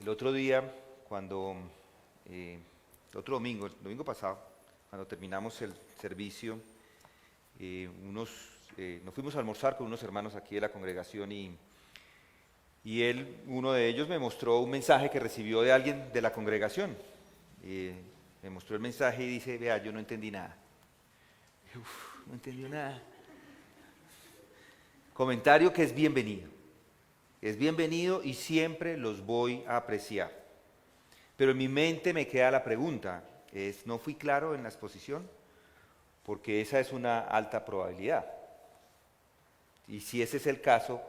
El otro día, cuando, el otro domingo, el domingo pasado, cuando terminamos el servicio, nos fuimos a almorzar con unos hermanos aquí de la congregación y uno de ellos me mostró un mensaje que recibió de alguien de la congregación. Me mostró el mensaje y dice, vea, yo no entendí nada. No entendió nada. Comentario que es bienvenido. Es bienvenido y siempre los voy a apreciar. Pero en mi mente me queda la pregunta, ¿no fui claro en la exposición? Porque esa es una alta probabilidad. Y si ese es el caso,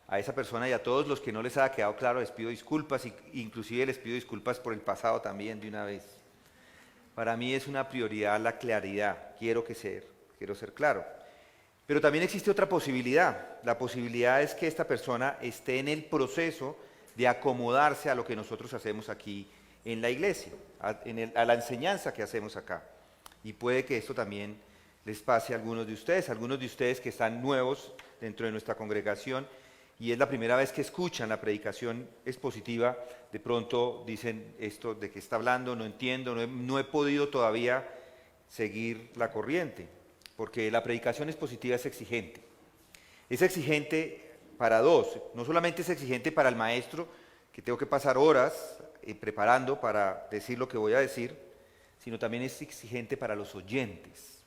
a esa persona y a todos los que no les haya quedado claro les pido disculpas, inclusive les pido disculpas por el pasado también de una vez. Para mí es una prioridad la claridad, quiero ser claro. Pero también existe otra posibilidad. La posibilidad es que esta persona esté en el proceso de acomodarse a lo que nosotros hacemos aquí en la iglesia, a la enseñanza que hacemos acá. Y puede que esto también les pase a algunos de ustedes que están nuevos dentro de nuestra congregación y es la primera vez que escuchan la predicación expositiva, de pronto dicen esto de qué está hablando, no entiendo, no he podido todavía seguir la corriente. Porque la predicación expositiva es exigente. Es exigente para dos, no solamente es exigente para el maestro, que tengo que pasar horas preparando para decir lo que voy a decir, sino también es exigente para los oyentes.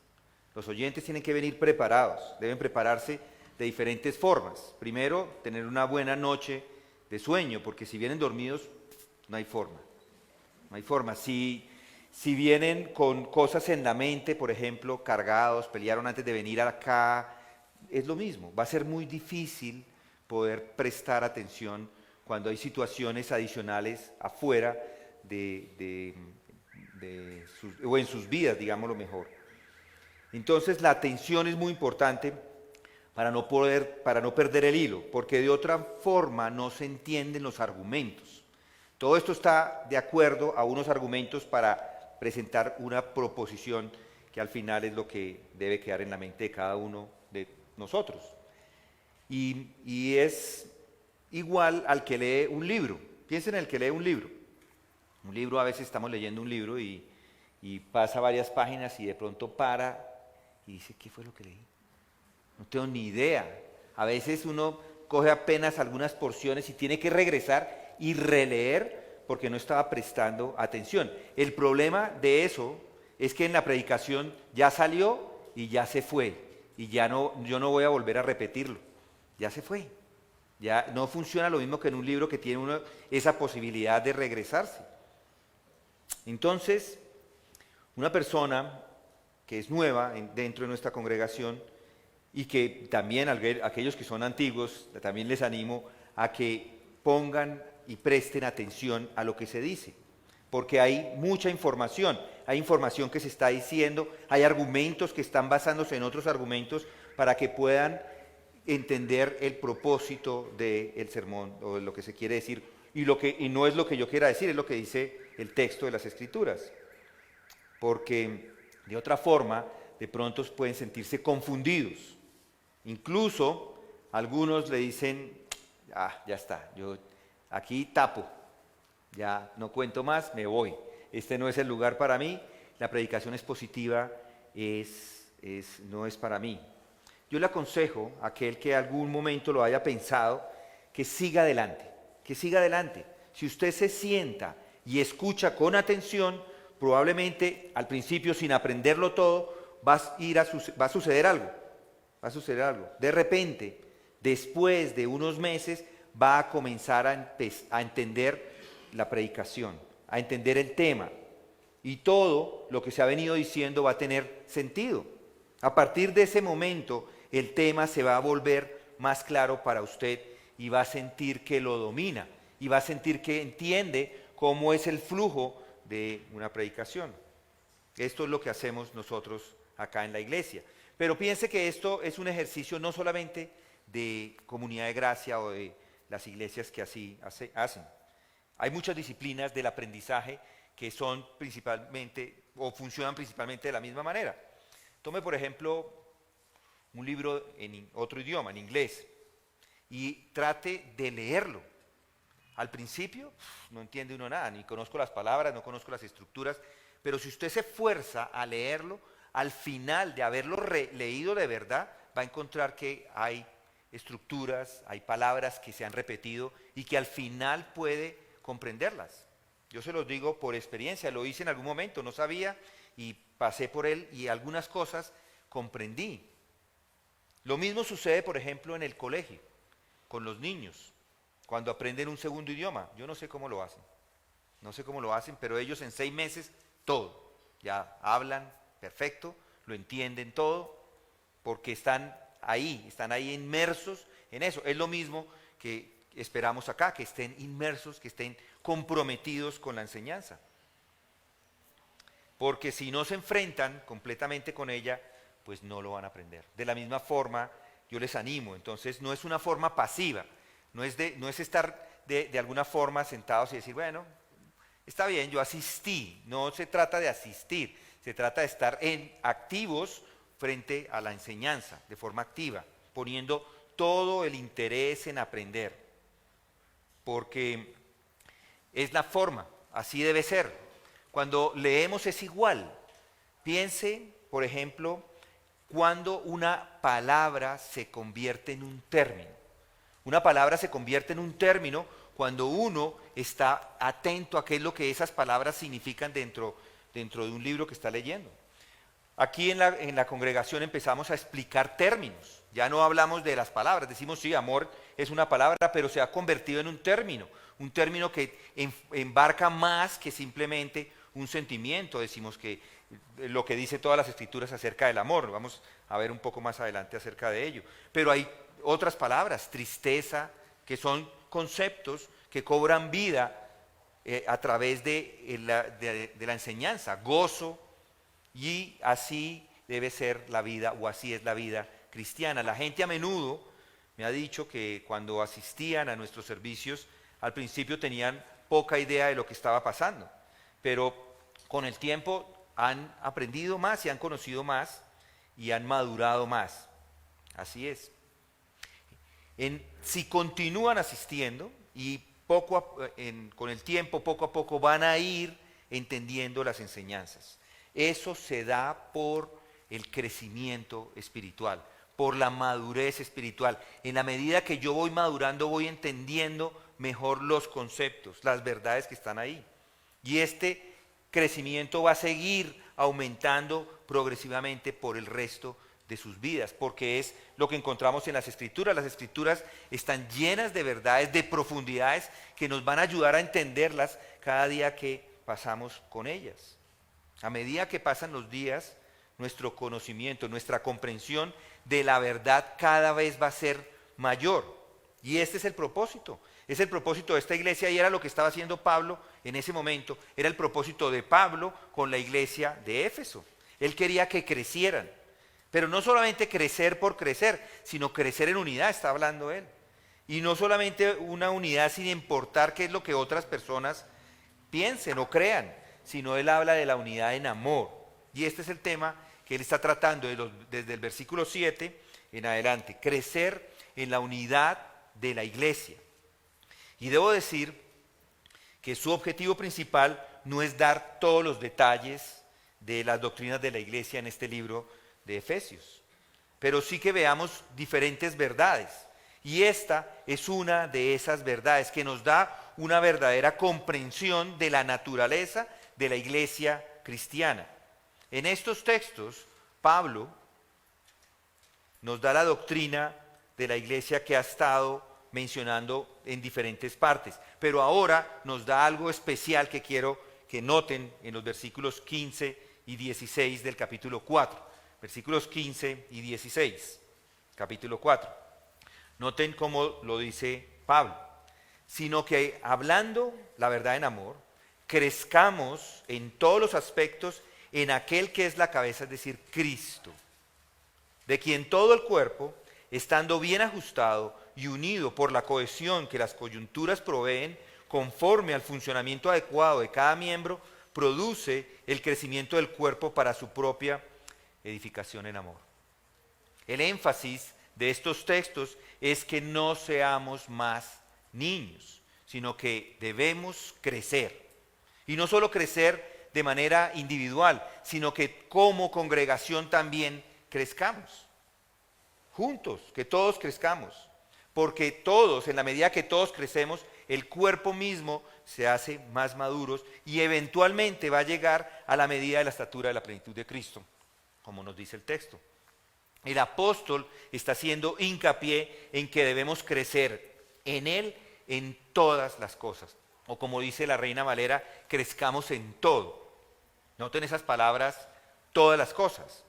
Los oyentes tienen que venir preparados, deben prepararse de diferentes formas. Primero, tener una buena noche de sueño, porque si vienen dormidos, no hay forma. No hay forma. Si vienen con cosas en la mente, por ejemplo, cargados, pelearon antes de venir acá, es lo mismo. Va a ser muy difícil poder prestar atención cuando hay situaciones adicionales afuera o en sus vidas, digámoslo mejor. Entonces la atención es muy importante para no perder el hilo, porque de otra forma no se entienden los argumentos. Todo esto está de acuerdo a unos argumentos para presentar una proposición que al final es lo que debe quedar en la mente de cada uno de nosotros. Y es igual al que lee un libro. Piensen en el que lee un libro. Un libro, a veces estamos leyendo un libro y pasa varias páginas y de pronto para y dice, ¿qué fue lo que leí? No tengo ni idea. A veces uno coge apenas algunas porciones y tiene que regresar y releer porque no estaba prestando atención. El problema de eso es que en la predicación ya salió y ya se fue. Y yo no voy a volver a repetirlo. Ya se fue. Ya no funciona lo mismo que en un libro que tiene esa posibilidad de regresarse. Entonces, una persona que es nueva dentro de nuestra congregación y que también aquellos que son antiguos, también les animo a que pongan y presten atención a lo que se dice, porque hay mucha información, hay información que se está diciendo, hay argumentos que están basándose en otros argumentos para que puedan entender el propósito del sermón o de lo que se quiere decir y no es lo que yo quiera decir, es lo que dice el texto de las Escrituras, porque de otra forma de pronto pueden sentirse confundidos, incluso algunos le dicen, ya está, yo aquí tapo, ya no cuento más, me voy. Este no es el lugar para mí, la predicación expositiva no es para mí. Yo le aconsejo a aquel que algún momento lo haya pensado, que siga adelante, que siga adelante. Si usted se sienta y escucha con atención, probablemente al principio sin aprenderlo todo, va a suceder algo. De repente, después de unos meses, va a comenzar a entender la predicación, a entender el tema. Y todo lo que se ha venido diciendo va a tener sentido. A partir de ese momento, el tema se va a volver más claro para usted y va a sentir que lo domina y va a sentir que entiende cómo es el flujo de una predicación. Esto es lo que hacemos nosotros acá en la iglesia. Pero piense que esto es un ejercicio no solamente de Comunidad de Gracia o de las iglesias que así hacen. Hay muchas disciplinas del aprendizaje que son principalmente o funcionan principalmente de la misma manera. Tome por ejemplo un libro en otro idioma, en inglés, y trate de leerlo. al principio no entiende uno nada, ni conozco las palabras, no conozco las estructuras, pero si usted se esfuerza a leerlo, al final de haberlo leído de verdad, va a encontrar que hay estructuras, hay palabras que se han repetido y que al final puede comprenderlas. Yo se los digo por experiencia, lo hice en algún momento, no sabía y pasé por él y algunas cosas comprendí. Lo mismo sucede, por ejemplo, en el colegio, con los niños, cuando aprenden un segundo idioma. Yo no sé cómo lo hacen, no sé cómo lo hacen, pero ellos en 6 meses todo, ya hablan perfecto, lo entienden todo, porque están ahí inmersos en eso. Es lo mismo que esperamos acá, que estén inmersos, que estén comprometidos con la enseñanza. Porque si no se enfrentan completamente con ella, pues no lo van a aprender. De la misma forma, yo les animo, entonces no es una forma pasiva, no es estar de alguna forma sentados y decir, bueno, está bien, yo asistí. No se trata de asistir, se trata de estar activos frente a la enseñanza, de forma activa, poniendo todo el interés en aprender, porque es la forma, así debe ser. Cuando leemos es igual. Piense, por ejemplo, cuando una palabra se convierte en un término. Una palabra se convierte en un término cuando uno está atento a qué es lo que esas palabras significan dentro de un libro que está leyendo. Aquí en la congregación empezamos a explicar términos. Ya no hablamos de las palabras, decimos sí, amor es una palabra, pero se ha convertido en un término que embarca más que simplemente un sentimiento. Decimos que lo que dice todas las escrituras acerca del amor, vamos a ver un poco más adelante acerca de ello. Pero hay otras palabras, tristeza, que son conceptos que cobran vida a través de la enseñanza, gozo, y así debe ser la vida, o así es la vida cristiana. La gente a menudo me ha dicho que cuando asistían a nuestros servicios, al principio tenían poca idea de lo que estaba pasando, pero con el tiempo han aprendido más y han conocido más y han madurado más. Así es. Si continúan asistiendo y con el tiempo, poco a poco, van a ir entendiendo las enseñanzas. Eso se da por el crecimiento espiritual, por la madurez espiritual. En la medida que yo voy madurando, voy entendiendo mejor los conceptos, las verdades que están ahí. Y este crecimiento va a seguir aumentando progresivamente por el resto de sus vidas, porque es lo que encontramos en las Escrituras. Las Escrituras están llenas de verdades, de profundidades que nos van a ayudar a entenderlas cada día que pasamos con ellas. A medida que pasan los días, nuestro conocimiento, nuestra comprensión de la verdad cada vez va a ser mayor. Y este es el propósito. Es el propósito de esta iglesia y era lo que estaba haciendo Pablo en ese momento. Era el propósito de Pablo con la iglesia de Éfeso. Él quería que crecieran. Pero no solamente crecer por crecer, sino crecer en unidad, está hablando él. Y no solamente una unidad sin importar qué es lo que otras personas piensen o crean, sino él habla de la unidad en amor. Y este es el tema que él está tratando desde el versículo 7 en adelante, crecer en la unidad de la iglesia. Y debo decir que su objetivo principal no es dar todos los detalles de las doctrinas de la iglesia en este libro de Efesios, pero sí que veamos diferentes verdades. Y esta es una de esas verdades que nos da una verdadera comprensión de la naturaleza de la iglesia cristiana. En estos textos, Pablo nos da la doctrina de la iglesia que ha estado mencionando en diferentes partes, pero ahora nos da algo especial que quiero que noten en los versículos 15 y 16 del capítulo 4. Versículos 15 y 16, capítulo 4. Noten cómo lo dice Pablo. Sino que hablando la verdad en amor, crezcamos en todos los aspectos en aquel que es la cabeza, es decir, Cristo, de quien todo el cuerpo, estando bien ajustado y unido por la cohesión que las coyunturas proveen, conforme al funcionamiento adecuado de cada miembro, produce el crecimiento del cuerpo para su propia edificación en amor. El énfasis de estos textos es que no seamos más niños, sino que debemos crecer. Y no solo crecer de manera individual, sino que como congregación también crezcamos. Juntos, que todos crezcamos. Porque todos, en la medida que todos crecemos, el cuerpo mismo se hace más maduros y eventualmente va a llegar a la medida de la estatura de la plenitud de Cristo, como nos dice el texto. El apóstol está haciendo hincapié en que debemos crecer en Él en todas las cosas. O como dice la Reina Valera, crezcamos en todo. Noten esas palabras, todas las cosas.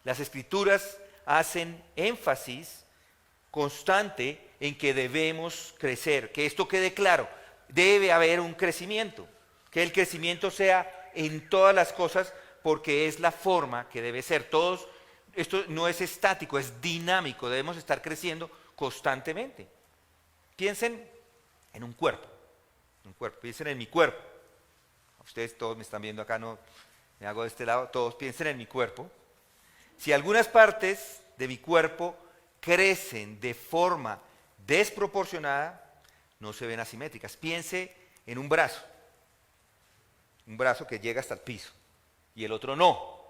Las Escrituras hacen énfasis constante en que debemos crecer, que esto quede claro, debe haber un crecimiento, que el crecimiento sea en todas las cosas porque es la forma que debe ser. Esto no es estático, es dinámico, debemos estar creciendo constantemente. Piensen en un cuerpo, piensen en mi cuerpo. Ustedes todos me están viendo acá, no me hago de este lado, todos piensen en mi cuerpo. Si algunas partes de mi cuerpo crecen de forma desproporcionada, no se ven asimétricas. Piense en un brazo que llega hasta el piso y el otro no,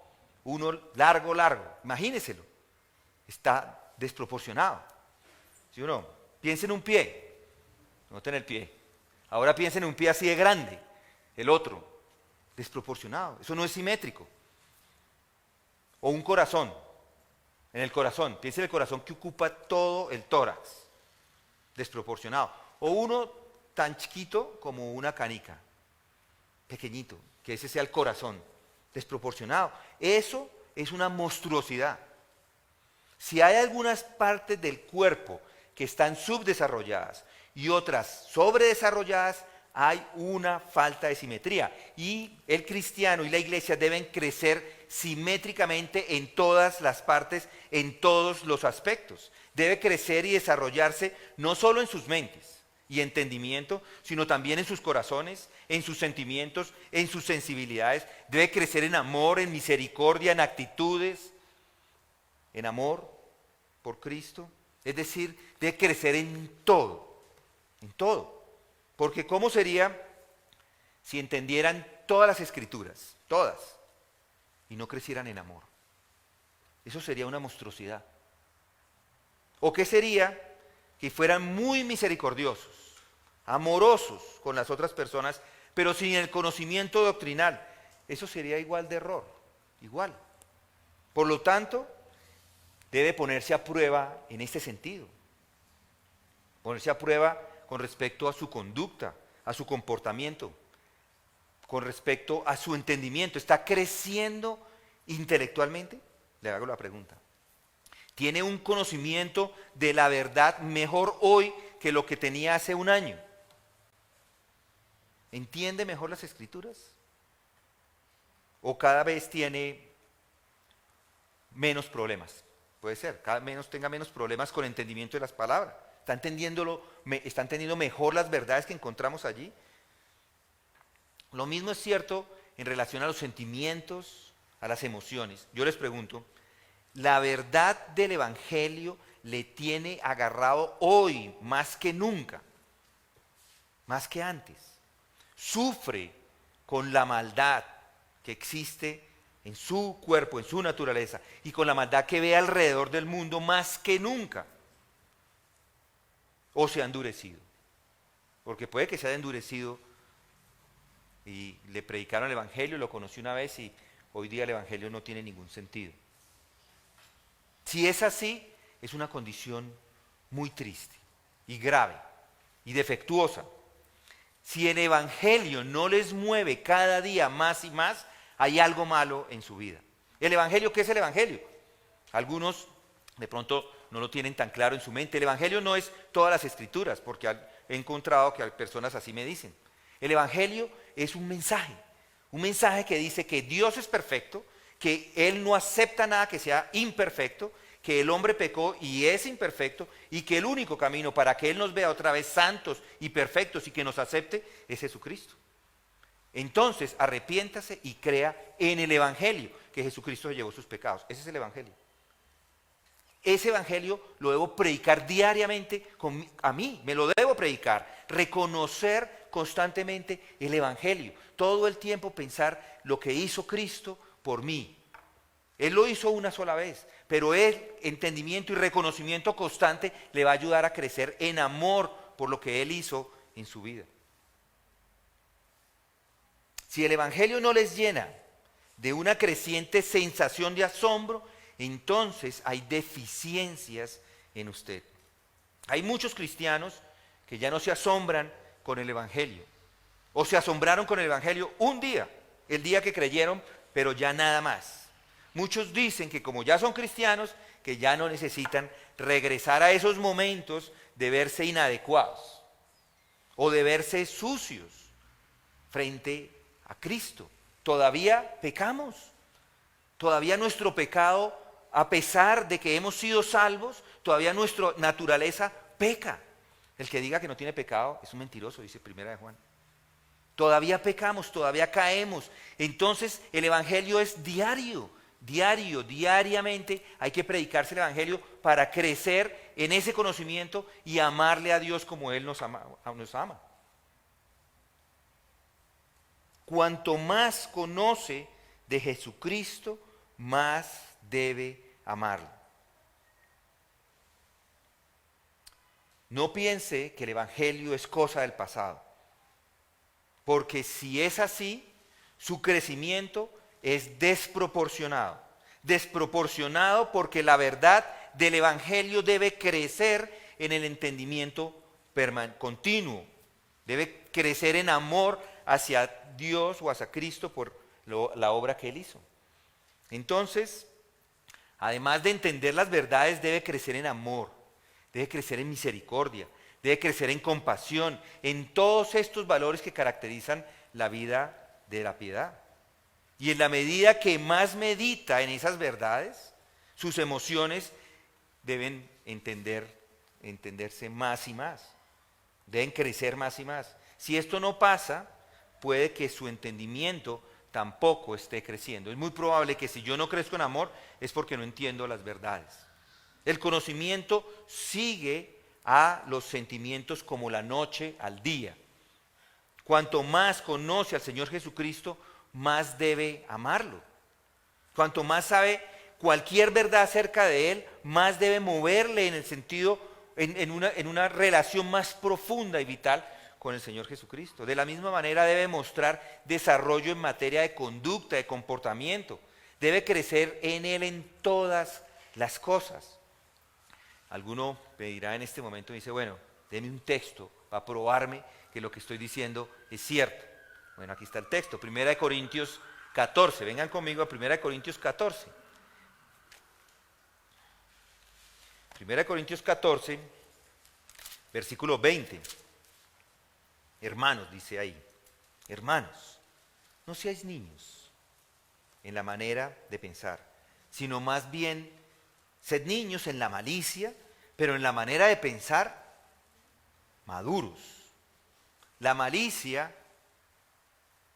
uno largo, imagíneselo, está desproporcionado, ¿sí o no? Piense en un pie, noten el pie, ahora piensen en un pie así de grande, el otro, desproporcionado, eso no es simétrico. O un corazón, en el corazón, piensen en el corazón que ocupa todo el tórax, desproporcionado. O uno tan chiquito como una canica, pequeñito, que ese sea el corazón, desproporcionado. Eso es una monstruosidad. Si hay algunas partes del cuerpo que están subdesarrolladas y otras sobredesarrolladas, hay una falta de simetría. Y el cristiano y la iglesia deben crecer simétricamente en todas las partes, en todos los aspectos. Debe crecer y desarrollarse no solo en sus mentes y entendimiento, sino también en sus corazones, en sus sentimientos, en sus sensibilidades. Debe crecer en amor, en misericordia, en actitudes, en amor por Cristo. Es decir, debe crecer en todo, en todo. Porque ¿cómo sería si entendieran todas las Escrituras, todas, y no crecieran en amor? Eso sería una monstruosidad. ¿O qué sería que fueran muy misericordiosos, amorosos con las otras personas, pero sin el conocimiento doctrinal? Eso sería igual de error, igual. Por lo tanto, debe ponerse a prueba en este sentido. Ponerse a prueba con respecto a su conducta, a su comportamiento, con respecto a su entendimiento. ¿Está creciendo intelectualmente? Le hago la pregunta. ¿Tiene un conocimiento de la verdad mejor hoy que lo que tenía hace un año? ¿Entiende mejor las Escrituras? ¿O cada vez tiene menos problemas? Puede ser, tenga menos problemas con entendimiento de las palabras. ¿Está entendiendo mejor las verdades que encontramos allí? Lo mismo es cierto en relación a los sentimientos, a las emociones. Yo les pregunto, ¿la verdad del Evangelio le tiene agarrado hoy más que nunca? Más que antes. ¿Sufre con la maldad que existe en su cuerpo, en su naturaleza, y con la maldad que ve alrededor del mundo más que nunca? ¿O se ha endurecido? Porque puede que se haya endurecido y le predicaron el Evangelio, lo conoció una vez y hoy día el Evangelio no tiene ningún sentido. Si es así, es una condición muy triste y grave y defectuosa. Si el Evangelio no les mueve cada día más y más, hay algo malo en su vida. ¿El Evangelio qué es el Evangelio? Algunos de pronto no lo tienen tan claro en su mente. El Evangelio no es todas las Escrituras, porque he encontrado que hay personas así me dicen. El Evangelio es un mensaje que dice que Dios es perfecto, que Él no acepta nada que sea imperfecto, que el hombre pecó y es imperfecto, y que el único camino para que Él nos vea otra vez santos y perfectos y que nos acepte es Jesucristo. Entonces, arrepiéntase y crea en el Evangelio, que Jesucristo llevó sus pecados. Ese es el Evangelio. Ese evangelio lo debo predicar diariamente a mí, me lo debo predicar, reconocer constantemente el evangelio, todo el tiempo pensar lo que hizo Cristo por mí. Él lo hizo una sola vez, pero el entendimiento y reconocimiento constante le va a ayudar a crecer en amor por lo que Él hizo en su vida. Si el evangelio no les llena de una creciente sensación de asombro, entonces hay deficiencias en usted. Hay muchos cristianos que ya no se asombran con el evangelio, o se asombraron con el evangelio un día, el día que creyeron, pero ya nada más. Muchos dicen que como ya son cristianos, que ya no necesitan regresar a esos momentos de verse inadecuados o de verse sucios frente a Cristo. Todavía pecamos, todavía nuestro pecado, a pesar de que hemos sido salvos, todavía nuestra naturaleza peca. El que diga que no tiene pecado es un mentiroso, dice Primera de Juan. Todavía pecamos, todavía caemos. Entonces el evangelio es diariamente hay que predicarse el evangelio para crecer en ese conocimiento y amarle a Dios como Él nos ama. Cuanto más conoce de Jesucristo, más debe amarlo. No piense que el evangelio es cosa del pasado, porque si es así, su crecimiento es desproporcionado porque la verdad del evangelio debe crecer en el entendimiento continuo, debe crecer en amor hacia Dios o hacia Cristo por la obra que Él hizo. Entonces, además de entender las verdades, debe crecer en amor, debe crecer en misericordia, debe crecer en compasión, en todos estos valores que caracterizan la vida de la piedad. Y en la medida que más medita en esas verdades, sus emociones deben entenderse más y más, deben crecer más y más. Si esto no pasa, puede que su entendimiento tampoco esté creciendo. Es muy probable que si yo no crezco en amor es porque no entiendo las verdades. El conocimiento sigue a los sentimientos como la noche al día. Cuanto más conoce al Señor Jesucristo, más debe amarlo. Cuanto más sabe cualquier verdad acerca de Él, más debe moverle en el sentido, en una relación más profunda y vital con el Señor Jesucristo. De la misma manera debe mostrar desarrollo en materia de conducta, de comportamiento. Debe crecer en Él en todas las cosas. Alguno me dirá en este momento, dice, bueno, deme un texto para probarme que lo que estoy diciendo es cierto. Bueno, aquí está el texto, 1 Corintios 14. Vengan conmigo a 1 Corintios 14. 1 Corintios 14, versículo 20. Hermanos, dice ahí, hermanos, no seáis niños en la manera de pensar, sino más bien sed niños en la malicia, pero en la manera de pensar, maduros. La malicia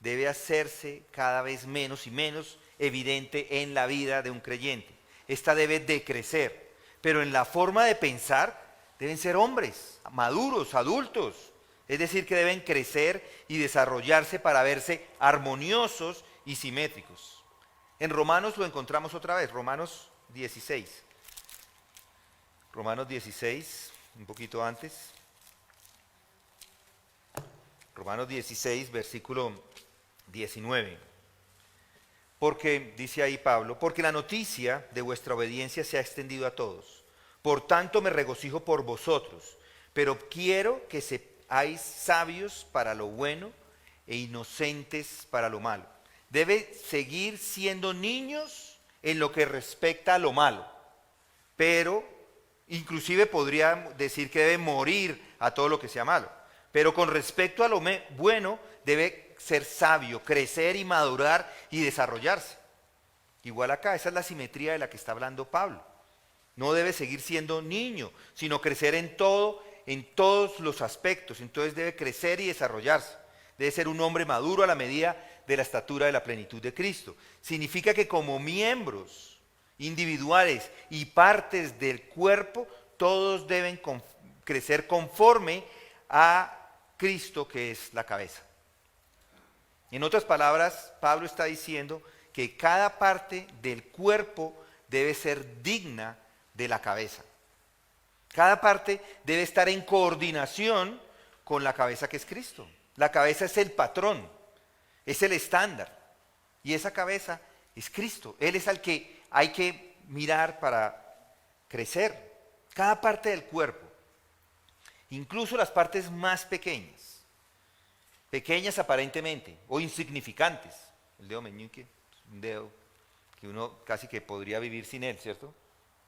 debe hacerse cada vez menos y menos evidente en la vida de un creyente. Esta debe decrecer, pero en la forma de pensar deben ser hombres, maduros, adultos. Es decir, que deben crecer y desarrollarse para verse armoniosos y simétricos. En Romanos lo encontramos otra vez, Romanos 16. Romanos 16, un poquito antes. Romanos 16, versículo 19. Porque, dice ahí Pablo, porque la noticia de vuestra obediencia se ha extendido a todos. Por tanto me regocijo por vosotros, pero quiero que seáis sabios para lo bueno e inocentes para lo malo. Debe seguir siendo niños en lo que respecta a lo malo, pero inclusive podría decir que debe morir a todo lo que sea malo. Pero con respecto a lo bueno, debe ser sabio, crecer y madurar y desarrollarse. Igual acá, esa es la simetría de la que está hablando Pablo. No debe seguir siendo niño, sino crecer en todo, en todos los aspectos. Entonces debe crecer y desarrollarse. Debe ser un hombre maduro a la medida de la estatura de la plenitud de Cristo. Significa que como miembros individuales y partes del cuerpo, todos deben crecer conforme a Cristo, que es la cabeza. En otras palabras, Pablo está diciendo que cada parte del cuerpo debe ser digna de la cabeza. Cada parte debe estar en coordinación con la cabeza, que es Cristo. La cabeza es el patrón, es el estándar. Y esa cabeza es Cristo. Él es al que hay que mirar para crecer. Cada parte del cuerpo, incluso las partes más pequeñas, pequeñas aparentemente o insignificantes. El dedo meñique, un dedo que uno casi que podría vivir sin él, ¿cierto?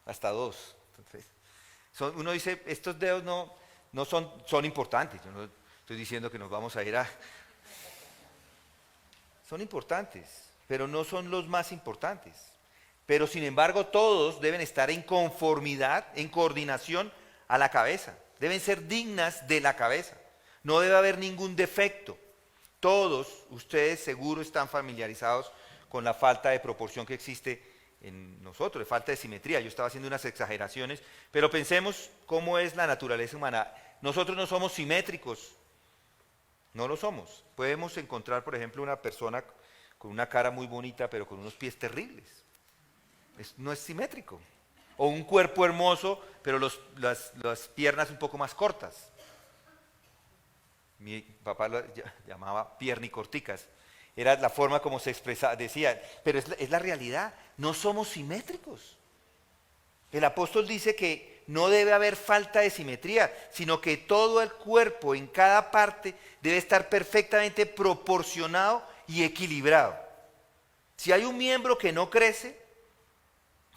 Hasta dos. Entonces, uno dice, estos dedos no son importantes. Yo no estoy diciendo que nos vamos a ir a... Son importantes, pero no son los más importantes. Pero sin embargo todos deben estar en conformidad, en coordinación a la cabeza. Deben ser dignas de la cabeza. No debe haber ningún defecto. Todos ustedes seguro están familiarizados con la falta de proporción que existe en nosotros, de falta de simetría. Yo estaba haciendo unas exageraciones, pero pensemos cómo es la naturaleza humana. Nosotros no somos simétricos, no lo somos. Podemos encontrar, por ejemplo, una persona con una cara muy bonita, pero con unos pies terribles. No es simétrico. O un cuerpo hermoso, pero las piernas un poco más cortas. Mi papá lo llamaba piernicorticas. Era la forma como se expresaba, decía, pero es la realidad. No somos simétricos. El apóstol dice que no debe haber falta de simetría, sino que todo el cuerpo en cada parte debe estar perfectamente proporcionado y equilibrado. Si hay un miembro que no crece,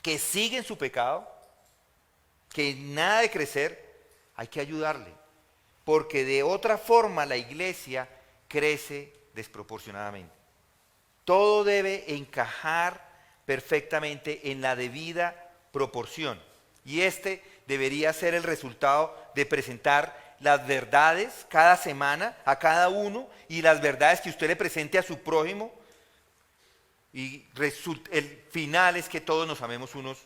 que sigue en su pecado, que nada de crecer, hay que ayudarle, porque de otra forma la iglesia crece desproporcionadamente. Todo debe encajar perfectamente en la debida proporción, y este debería ser el resultado de presentar las verdades cada semana a cada uno, y las verdades que usted le presente a su prójimo. Y el final es que todos nos amemos unos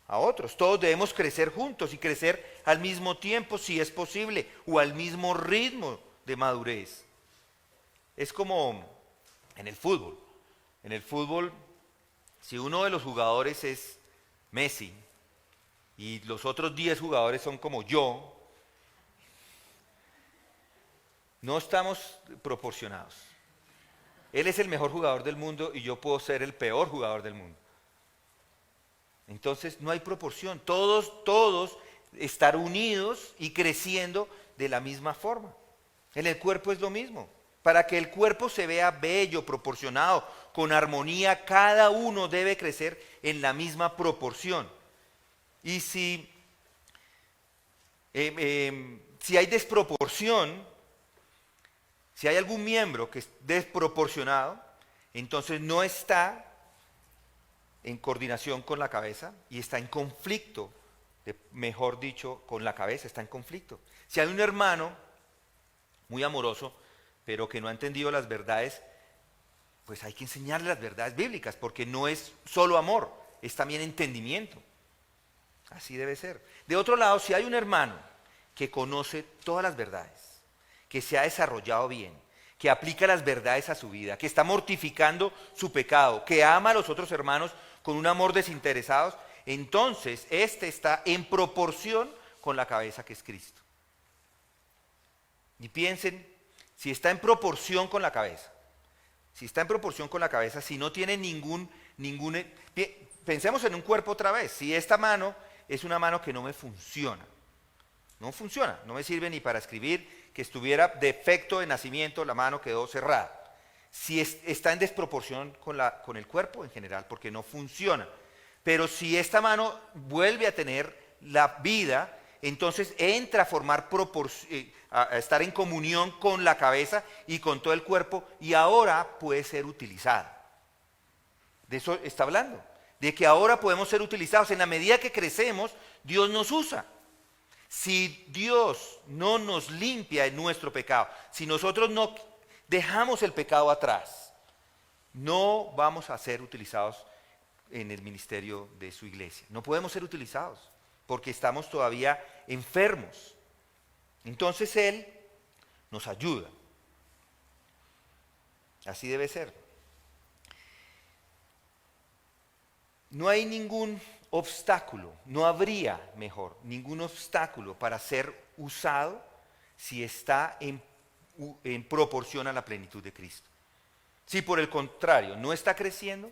a otros. Todos debemos crecer juntos y crecer al mismo tiempo, si es posible, o al mismo ritmo de madurez. Es como en el fútbol. En el fútbol, si uno de los jugadores es Messi y los otros 10 jugadores son como yo, no estamos proporcionados. Él es el mejor jugador del mundo y yo puedo ser el peor jugador del mundo. Entonces no hay proporción. Todos estar unidos y creciendo de la misma forma. En el cuerpo es lo mismo. Para que el cuerpo se vea bello, proporcionado, con armonía, cada uno debe crecer en la misma proporción. Y si hay desproporción, si hay algún miembro que es desproporcionado, entonces no está en coordinación con la cabeza y está en conflicto, mejor dicho, con la cabeza, está en conflicto. Si hay un hermano muy amoroso, pero que no ha entendido las verdades, pues hay que enseñarle las verdades bíblicas, porque no es solo amor, es también entendimiento. Así debe ser. De otro lado, si hay un hermano que conoce todas las verdades, que se ha desarrollado bien, que aplica las verdades a su vida, que está mortificando su pecado, que ama a los otros hermanos con un amor desinteresado, entonces este está en proporción con la cabeza, que es Cristo. Y piensen, si está en proporción con la cabeza, si no tiene pensemos en un cuerpo otra vez. Si esta mano es una mano que no me funciona, no me sirve ni para escribir, que estuviera defecto de nacimiento, la mano quedó cerrada. Si está en desproporción con el cuerpo en general, porque no funciona. Pero si esta mano vuelve a tener la vida, entonces entra a formar a estar en comunión con la cabeza y con todo el cuerpo, y ahora puede ser utilizada. De eso está hablando, de que ahora podemos ser utilizados. En la medida que crecemos, Dios nos usa. Si Dios no nos limpia en nuestro pecado, si nosotros no dejamos el pecado atrás, no vamos a ser utilizados en el ministerio de su iglesia. No podemos ser utilizados porque estamos todavía enfermos. Entonces Él nos ayuda. Así debe ser. No hay ningún obstáculo, no habría, mejor, ningún obstáculo para ser usado si está en proporción a la plenitud de Cristo. Si por el contrario no está creciendo,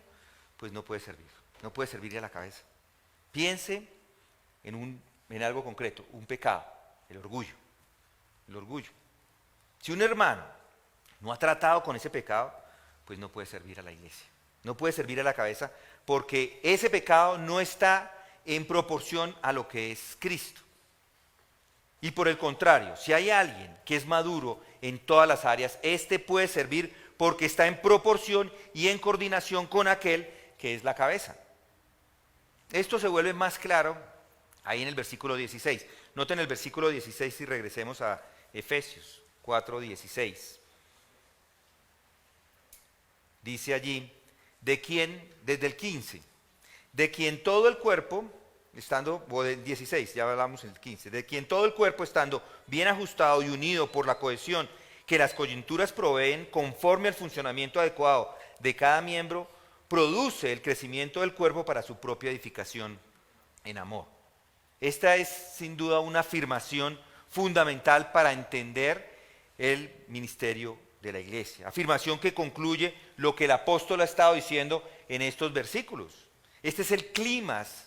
pues no puede servir. No puede servirle a la cabeza. Piense en algo concreto, un pecado, el orgullo. El orgullo. Si un hermano no ha tratado con ese pecado, pues no puede servir a la iglesia. No puede servir a la cabeza porque ese pecado no está en proporción a lo que es Cristo. Y por el contrario, si hay alguien que es maduro en todas las áreas, este puede servir porque está en proporción y en coordinación con aquel que es la cabeza. Esto se vuelve más claro ahí en el versículo 16. Noten el versículo 16 y regresemos a Efesios 4:16. Dice allí, desde el 15, de quien todo el cuerpo, o del 16, ya hablamos en el 15, de quien todo el cuerpo estando bien ajustado y unido por la cohesión que las coyunturas proveen conforme al funcionamiento adecuado de cada miembro, produce el crecimiento del cuerpo para su propia edificación en amor. Esta es sin duda una afirmación fundamental para entender el ministerio de la iglesia. Afirmación que concluye lo que el apóstol ha estado diciendo en estos versículos. Este es el clímax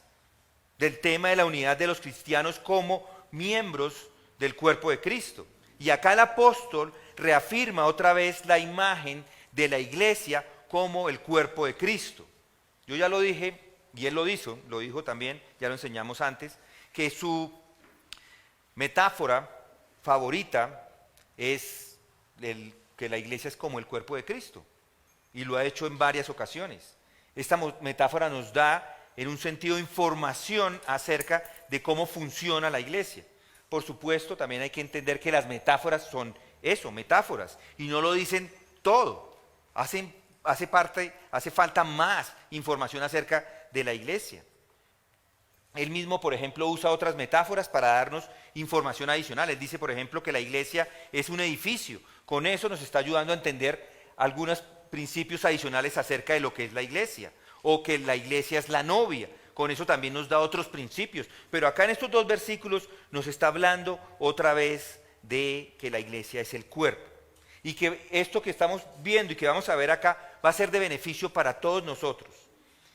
del tema de la unidad de los cristianos como miembros del cuerpo de Cristo. Y acá el apóstol reafirma otra vez la imagen de la iglesia como el cuerpo de Cristo. Yo ya lo dije, y él lo dijo también, ya lo enseñamos antes, que su metáfora favorita es que la iglesia es como el cuerpo de Cristo, y lo ha hecho en varias ocasiones. Esta metáfora nos da, en un sentido, información acerca de cómo funciona la iglesia. Por supuesto, también hay que entender que las metáforas son eso, metáforas, y no lo dicen todo. Hace falta más información acerca de la iglesia. Él mismo, por ejemplo, usa otras metáforas para darnos información adicional. Él dice, por ejemplo, que la iglesia es un edificio. Con eso nos está ayudando a entender algunos principios adicionales acerca de lo que es la iglesia. O que la iglesia es la novia. Con eso también nos da otros principios. Pero acá en estos dos versículos nos está hablando otra vez de que la iglesia es el cuerpo. Y que esto que estamos viendo y que vamos a ver acá va a ser de beneficio para todos nosotros.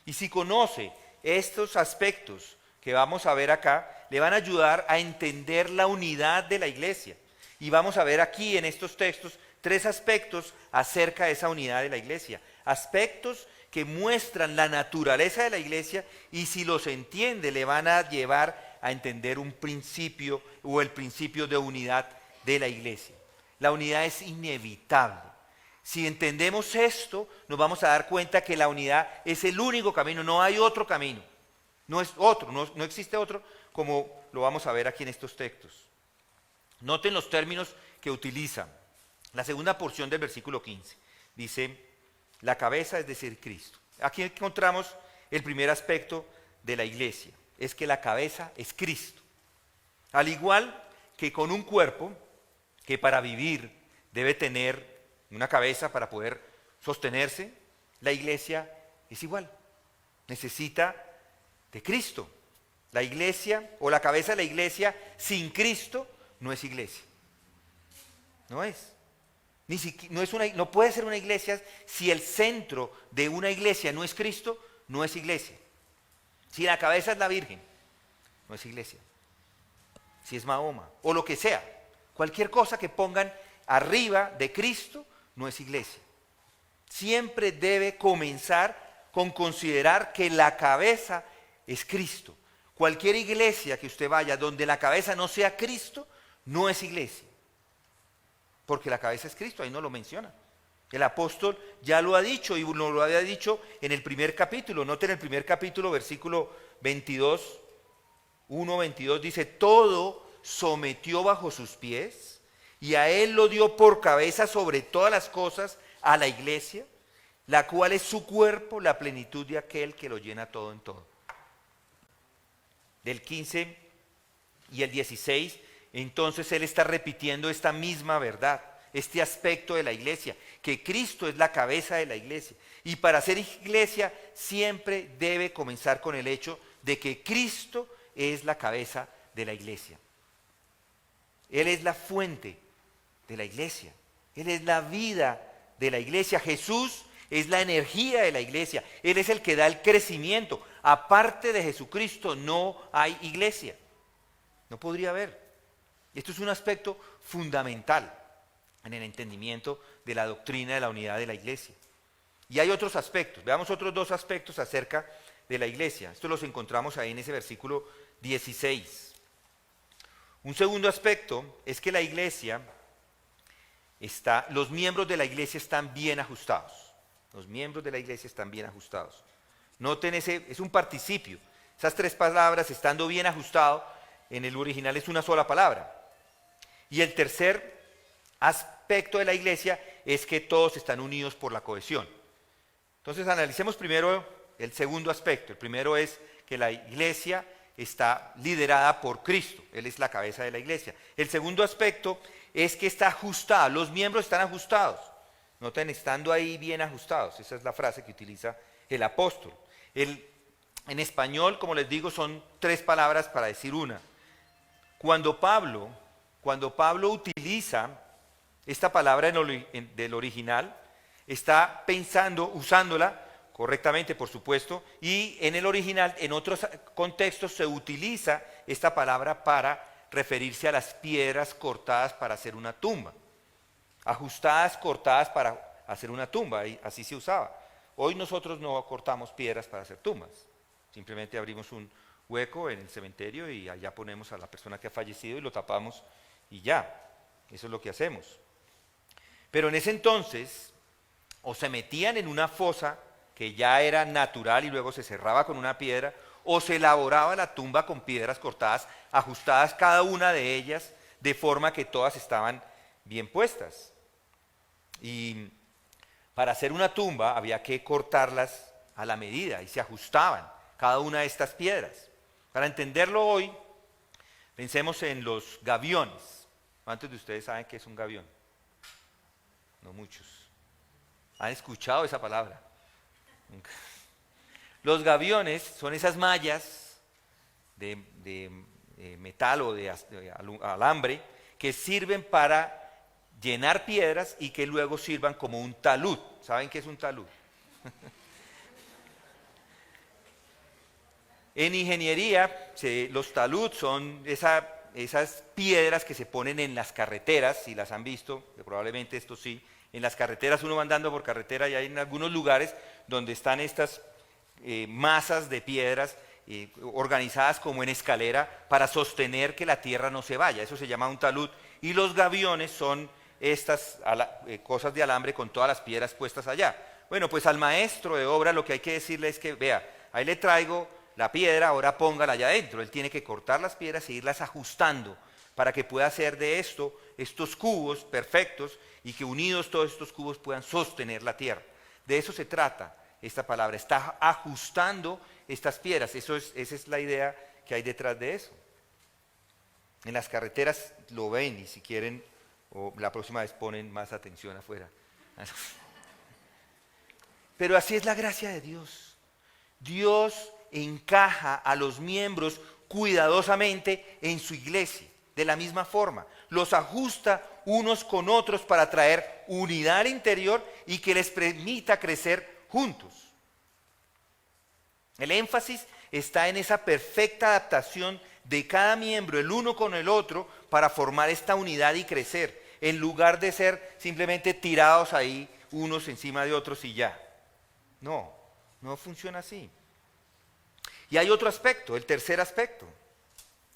Y si conoce estos aspectos que vamos a ver acá, le van a ayudar a entender la unidad de la iglesia. Y vamos a ver aquí en estos textos 3 aspectos acerca de esa unidad de la iglesia. Aspectos que muestran la naturaleza de la iglesia y si los entiende le van a llevar a entender un principio o el principio de unidad de la iglesia. La unidad es inevitable. Si entendemos esto, nos vamos a dar cuenta que la unidad es el único camino, no hay otro camino. No es otro, no existe otro, como lo vamos a ver aquí en estos textos. Noten los términos que utiliza. La segunda porción del versículo 15 dice, la cabeza, es decir, Cristo. Aquí encontramos el primer aspecto de la iglesia, es que la cabeza es Cristo. Al igual que con un cuerpo que para vivir debe tener una cabeza para poder sostenerse, la iglesia es igual. Necesita de Cristo. La iglesia o la cabeza de la iglesia sin Cristo no es iglesia. No es. No puede ser una iglesia si el centro de una iglesia no es Cristo, no es iglesia. Si la cabeza es la Virgen, no es iglesia. Si es Mahoma o lo que sea, cualquier cosa que pongan arriba de Cristo no es iglesia. Siempre debe comenzar con considerar que la cabeza es Cristo. Cualquier iglesia que usted vaya donde la cabeza no sea Cristo, no es iglesia. Porque la cabeza es Cristo, ahí no lo menciona. El apóstol ya lo ha dicho y nos lo había dicho en el primer capítulo. Noten el primer capítulo, versículo 22, 1:22, dice, todo sometió bajo sus pies y a él lo dio por cabeza sobre todas las cosas a la iglesia, la cual es su cuerpo, la plenitud de aquel que lo llena todo en todo. Del 15 y el 16, entonces él está repitiendo esta misma verdad, este aspecto de la iglesia, que Cristo es la cabeza de la iglesia. Y para ser iglesia siempre debe comenzar con el hecho de que Cristo es la cabeza de la iglesia. Él es la fuente de la iglesia. Él es la vida de la iglesia. Jesús es la energía de la iglesia. Él es el que da el crecimiento. Aparte de Jesucristo no hay iglesia. No podría haber. Esto es un aspecto fundamental en el entendimiento de la doctrina de la unidad de la iglesia. Y hay otros aspectos. Veamos otros dos aspectos acerca de la iglesia. Estos los encontramos ahí en ese versículo 16. Un segundo aspecto es que la iglesia los miembros de la iglesia están bien ajustados. Los miembros de la iglesia están bien ajustados. Noten es un participio. Esas tres palabras, estando bien ajustado, en el original es una sola palabra. Y el tercer aspecto de la iglesia es que todos están unidos por la cohesión. Entonces analicemos primero el segundo aspecto. El primero es que la iglesia está liderada por Cristo. Él es la cabeza de la iglesia. El segundo aspecto es que está ajustada. Los miembros están ajustados. Noten, estando ahí bien ajustados. Esa es la frase que utiliza el apóstol. En español, como les digo, son tres palabras para decir una. Cuando Pablo utiliza esta palabra del original, está pensando, usándola correctamente, por supuesto, y en el original, en otros contextos, se utiliza esta palabra para referirse a las piedras cortadas para hacer una tumba. Ajustadas, cortadas para hacer una tumba, y así se usaba. Hoy nosotros no cortamos piedras para hacer tumbas, simplemente abrimos un hueco en el cementerio y allá ponemos a la persona que ha fallecido y lo tapamos y ya, eso es lo que hacemos. Pero en ese entonces, o se metían en una fosa que ya era natural y luego se cerraba con una piedra, o se elaboraba la tumba con piedras cortadas, ajustadas cada una de ellas, de forma que todas estaban bien puestas. Y para hacer una tumba había que cortarlas a la medida y se ajustaban cada una de estas piedras. Para entenderlo hoy, pensemos en los gaviones. ¿Cuántos de ustedes saben qué es un gavión? No muchos. ¿Han escuchado esa palabra? Nunca. Los gaviones son esas mallas de metal o de alambre que sirven para llenar piedras y que luego sirvan como un talud. ¿Saben qué es un talud? En ingeniería, los talud son esas piedras que se ponen en las carreteras, si las han visto, que probablemente esto sí. En las carreteras uno va andando por carretera y hay en algunos lugares donde están estas masas de piedras organizadas como en escalera para sostener que la tierra no se vaya. Eso se llama un talud. Y los gaviones son estas cosas de alambre con todas las piedras puestas allá. Bueno, pues al maestro de obra lo que hay que decirle es que, vea, ahí le traigo la piedra, ahora póngala allá adentro. Él tiene que cortar las piedras e irlas ajustando para que pueda hacer de estos cubos perfectos y que unidos todos estos cubos puedan sostener la tierra. De eso se trata esta palabra, está ajustando estas piedras. Esa es la idea que hay detrás de eso. En las carreteras lo ven y si quieren, o la próxima vez ponen más atención afuera. Pero así es la gracia de Dios. Dios encaja a los miembros cuidadosamente en su iglesia, de la misma forma. Los ajusta unos con otros para traer unidad al interior y que les permita crecer juntos. El énfasis está en esa perfecta adaptación de cada miembro, el uno con el otro, para formar esta unidad y crecer, en lugar de ser simplemente tirados ahí unos encima de otros y ya. No funciona así. Y hay otro aspecto, el tercer aspecto.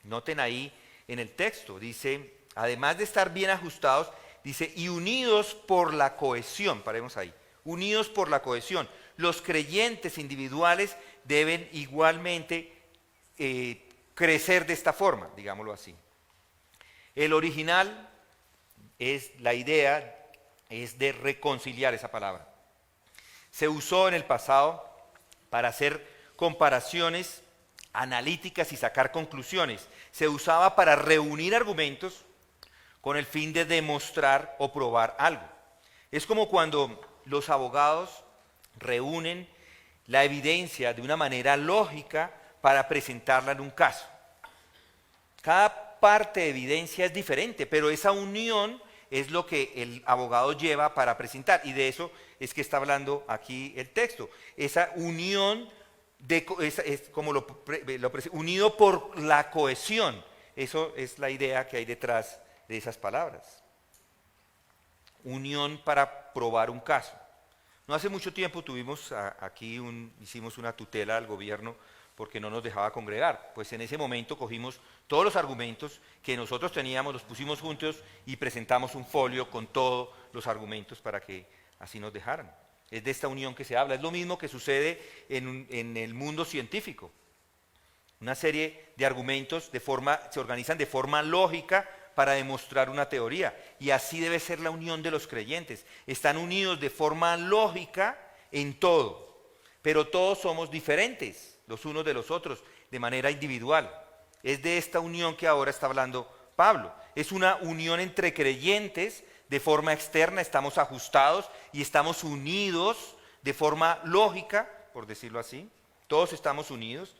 Noten ahí en el texto, dice, además de estar bien ajustados, dice, y unidos por la cohesión, paremos ahí, unidos por la cohesión. Los creyentes individuales deben igualmente crecer de esta forma, digámoslo así. El original la idea es de reconciliar esa palabra. Se usó en el pasado para hacer comparaciones analíticas y sacar conclusiones. Se usaba para reunir argumentos con el fin de demostrar o probar algo. Es como cuando los abogados reúnen la evidencia de una manera lógica para presentarla en un caso. Cada parte de evidencia es diferente, pero esa unión es lo que el abogado lleva para presentar, y de eso es que está hablando aquí el texto. Esa unión es como unido por la cohesión. Eso es la idea que hay detrás de esas palabras. Unión para probar un caso. No hace mucho tiempo hicimos una tutela al gobierno porque no nos dejaba congregar. Pues en ese momento cogimos todos los argumentos que nosotros teníamos, los pusimos juntos y presentamos un folio con todos los argumentos para que así nos dejaran. Es de esta unión que se habla. Es lo mismo que sucede en el mundo científico. Una serie de argumentos se organizan de forma lógica para demostrar una teoría. Y así debe ser la unión de los creyentes. Están unidos de forma lógica en todo. Pero todos somos diferentes los unos de los otros de manera individual. Es de esta unión que ahora está hablando Pablo. Es una unión entre creyentes de forma externa, estamos ajustados y estamos unidos de forma lógica, por decirlo así. Todos estamos unidos.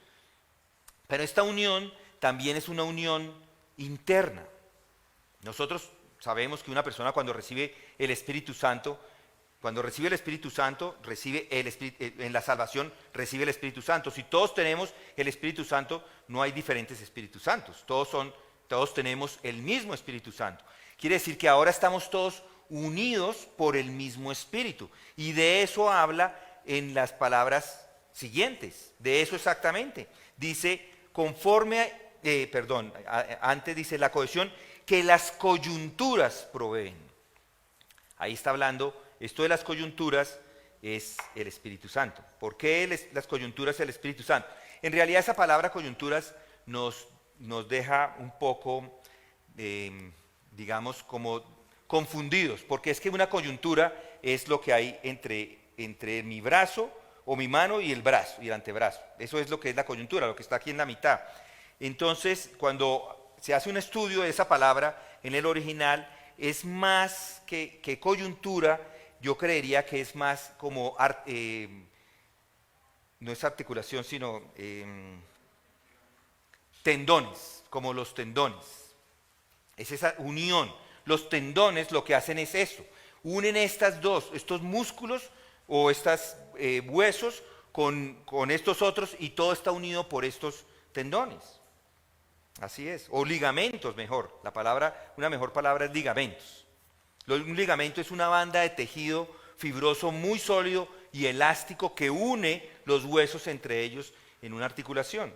Pero esta unión también es una unión interna. Nosotros sabemos que una persona cuando recibe el Espíritu Santo, recibe en la salvación, recibe el Espíritu Santo. Si todos tenemos el Espíritu Santo, no hay diferentes Espíritus Santos. Todos tenemos el mismo Espíritu Santo. Quiere decir que ahora estamos todos unidos por el mismo Espíritu. Y de eso habla en las palabras siguientes. De eso exactamente. Dice, antes dice la cohesión que las coyunturas proveen. Ahí está hablando, esto de las coyunturas es el Espíritu Santo. ¿Por qué las coyunturas es el Espíritu Santo? En realidad esa palabra coyunturas nos deja un poco, digamos, como confundidos, porque es que una coyuntura es lo que hay entre mi brazo o mi mano y el brazo y el antebrazo. Eso es lo que es la coyuntura, lo que está aquí en la mitad. Entonces, cuando se hace un estudio de esa palabra en el original, es más que coyuntura, yo creería que es más como, no es articulación, sino tendones, como los tendones. Es esa unión. Los tendones lo que hacen es eso, unen estos músculos o estos huesos con estos otros y todo está unido por estos tendones. Así es, o ligamentos mejor, una mejor palabra es ligamentos. Un ligamento es una banda de tejido fibroso muy sólido y elástico que une los huesos entre ellos en una articulación.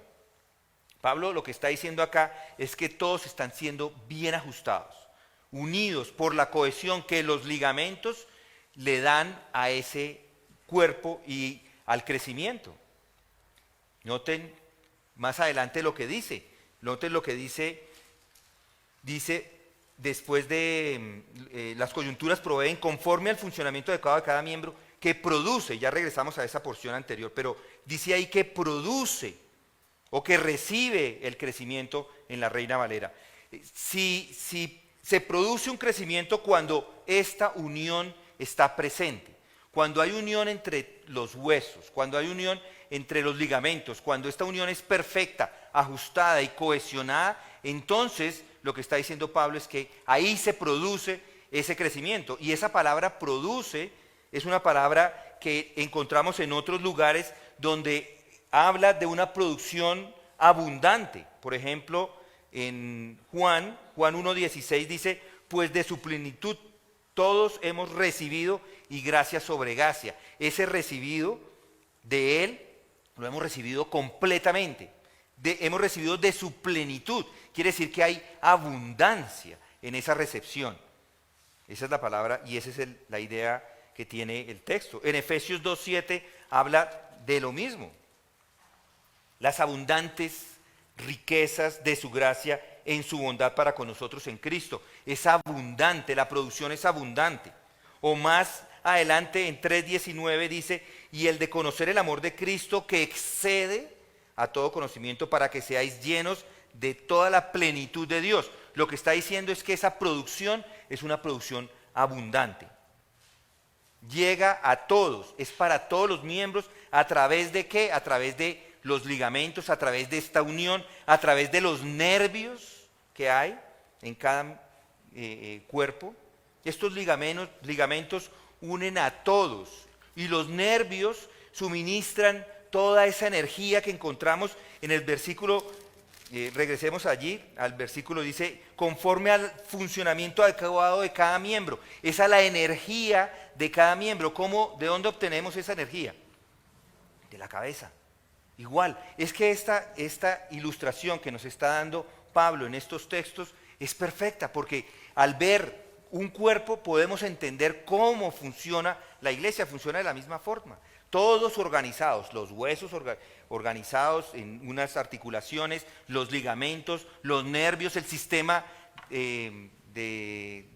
Pablo lo que está diciendo acá es que todos están siendo bien ajustados, unidos por la cohesión que los ligamentos le dan a ese cuerpo y al crecimiento. Noten más adelante lo que dice. Noten lo que dice después de las coyunturas proveen conforme al funcionamiento adecuado de cada miembro que produce, ya regresamos a esa porción anterior, pero dice ahí que produce o que recibe el crecimiento en la Reina Valera. Si se produce un crecimiento cuando esta unión está presente, cuando hay unión entre los huesos, cuando hay unión entre los ligamentos, cuando esta unión es perfecta, ajustada y cohesionada, entonces lo que está diciendo Pablo es que ahí se produce ese crecimiento. Y esa palabra produce es una palabra que encontramos en otros lugares donde habla de una producción abundante. Por ejemplo, en Juan 1:16 dice, pues de su plenitud todos hemos recibido y gracia sobre gracia. Ese recibido de Él lo hemos recibido completamente. Hemos recibido de su plenitud. Quiere decir que hay abundancia en esa recepción. Esa es la palabra y esa es la idea que tiene el texto. En Efesios 2:7 habla de lo mismo. Las abundantes riquezas de su gracia en su bondad para con nosotros en Cristo. Es abundante, la producción es abundante. O más adelante en 3:19 dice, y el de conocer el amor de Cristo que excede a todo conocimiento para que seáis llenos de toda la plenitud de Dios. Lo que está diciendo es que esa producción es una producción abundante. Llega a todos, es para todos los miembros, ¿a través de qué? A través de los ligamentos, a través de esta unión, a través de los nervios que hay en cada cuerpo. Estos ligamentos unen a todos y los nervios suministran toda esa energía que encontramos en el versículo. Regresemos allí al versículo, dice, conforme al funcionamiento adecuado de cada miembro. Esa es la energía de cada miembro. ¿De dónde obtenemos esa energía? De la cabeza. Igual, es que esta ilustración que nos está dando Pablo en estos textos es perfecta, porque al ver un cuerpo podemos entender cómo funciona la iglesia, funciona de la misma forma. Todos organizados, los huesos organizados en unas articulaciones, los ligamentos, los nervios, el sistema